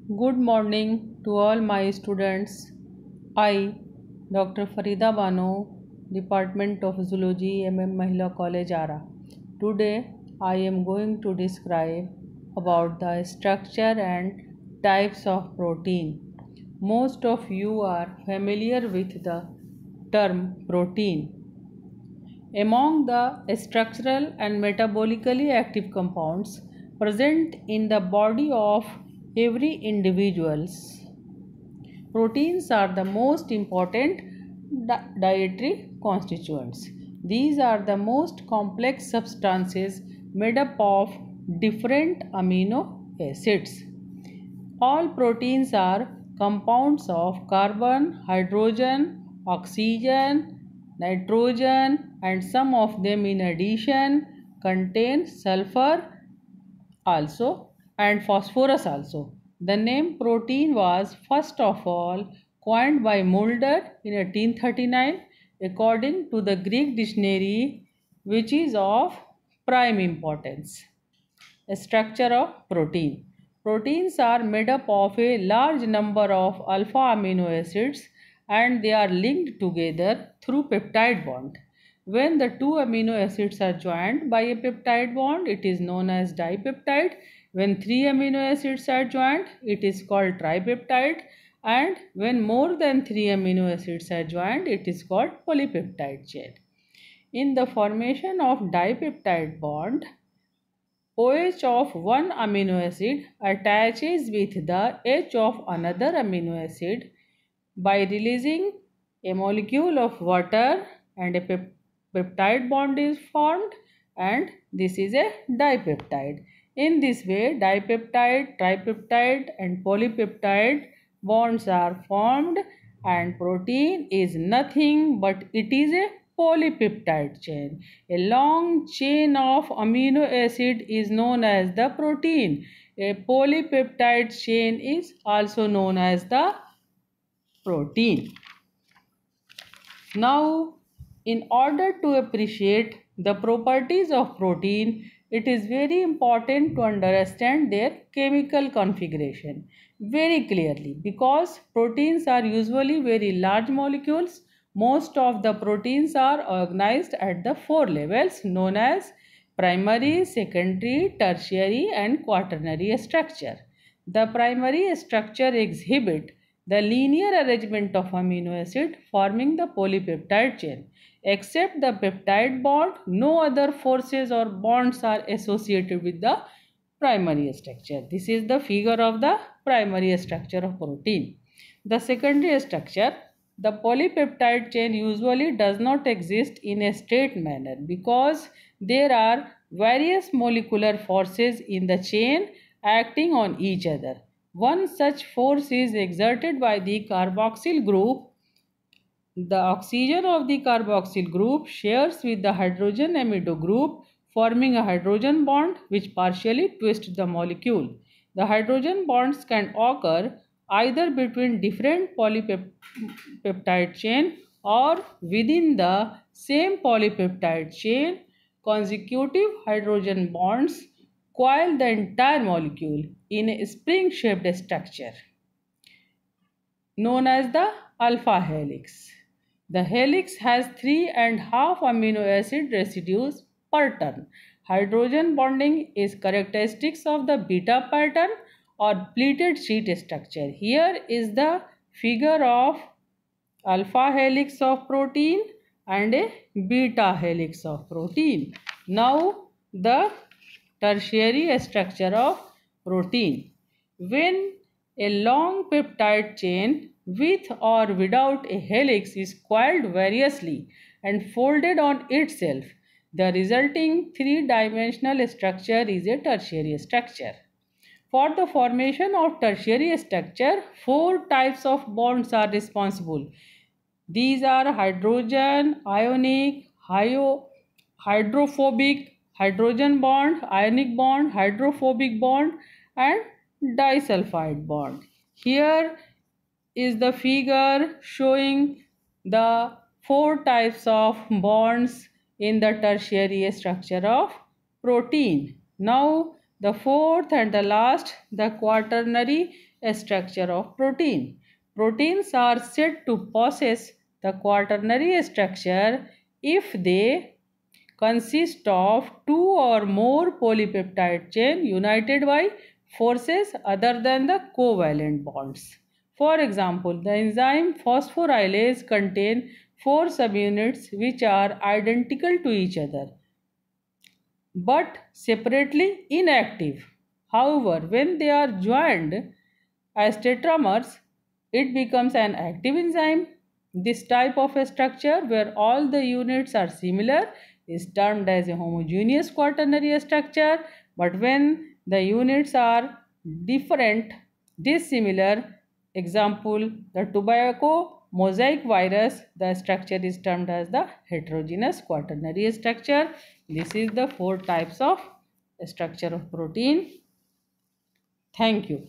Good morning to all my students. I, Dr. Farida Bano, Department of Zoology, Mahila College, Ara. Today, I am going to describe about the structure and types of protein. Most of you are familiar with the term protein. Among the structural and metabolically active compounds present in the body of every individuals, proteins are the most important dietary constituents. These are the most complex substances made up of different amino acids. All proteins are compounds of carbon, hydrogen, oxygen, nitrogen, and some of them in addition contain sulfur also and phosphorus also. The name protein was first of all coined by Mulder in 1839 according to the Greek dictionary, which is of prime importance. Structure of protein. Proteins are made up of a large number of alpha amino acids and they are linked together through peptide bond. When the two amino acids are joined by a peptide bond, it is known as dipeptide. When three amino acids are joined, it is called tripeptide. And when more than three amino acids are joined, it is called polypeptide chain. In the formation of dipeptide bond, OH of one amino acid attaches with the H of another amino acid by releasing a molecule of water and a peptide bond is formed, and this is a dipeptide. In this way, dipeptide, tripeptide and polypeptide bonds are formed, and protein is nothing but it is a polypeptide chain. A long chain of amino acid is known as the protein. A polypeptide chain is also known as the protein. Now, in order to appreciate the properties of protein, it is very important to understand their chemical configuration very clearly, because proteins are usually very large molecules. Most of the proteins are organized at the four levels known as primary, secondary, tertiary and quaternary structure. The primary structure exhibit the linear arrangement of amino acid forming the polypeptide chain. Except the peptide bond, no other forces or bonds are associated with the primary structure. This is the figure of the primary structure of protein. The secondary structure, the polypeptide chain usually does not exist in a straight manner because there are various molecular forces in the chain acting on each other. One such force is exerted by the carboxyl group. The oxygen of the carboxyl group shares with the hydrogen amido group, forming a hydrogen bond which partially twists the molecule. The hydrogen bonds can occur either between different polypeptide chain or within the same polypeptide chain. Consecutive hydrogen bonds coil the entire molecule in a spring-shaped structure known as the alpha helix. The helix has 3.5 amino acid residues per turn. Hydrogen bonding is characteristics of the beta pattern or pleated sheet structure. Here is the figure of alpha helix of protein and a beta helix of protein. Now the tertiary structure of protein. When a long peptide chain with or without a helix is coiled variously and folded on itself, the resulting three-dimensional structure is a tertiary structure. For the formation of tertiary structure, four types of bonds are responsible. These are hydrogen, ionic, hydrophobic, hydrogen bond, ionic bond, hydrophobic bond and disulfide bond. Here is the figure showing the four types of bonds in the tertiary structure of protein. Now The fourth and the last, the quaternary structure of protein. Proteins are said to possess the quaternary structure if they consist of two or more polypeptide chain united by forces other than the covalent bonds. For example, the enzyme phosphorylase contain four subunits which are identical to each other but separately inactive. However, when they are joined as tetramers, it becomes an active enzyme. This type of a structure where all the units are similar is termed as a homogeneous quaternary structure, but when the units are different, dissimilar, example the tobacco mosaic virus, the structure is termed as the heterogeneous quaternary structure. This is the four types of structure of protein. Thank you.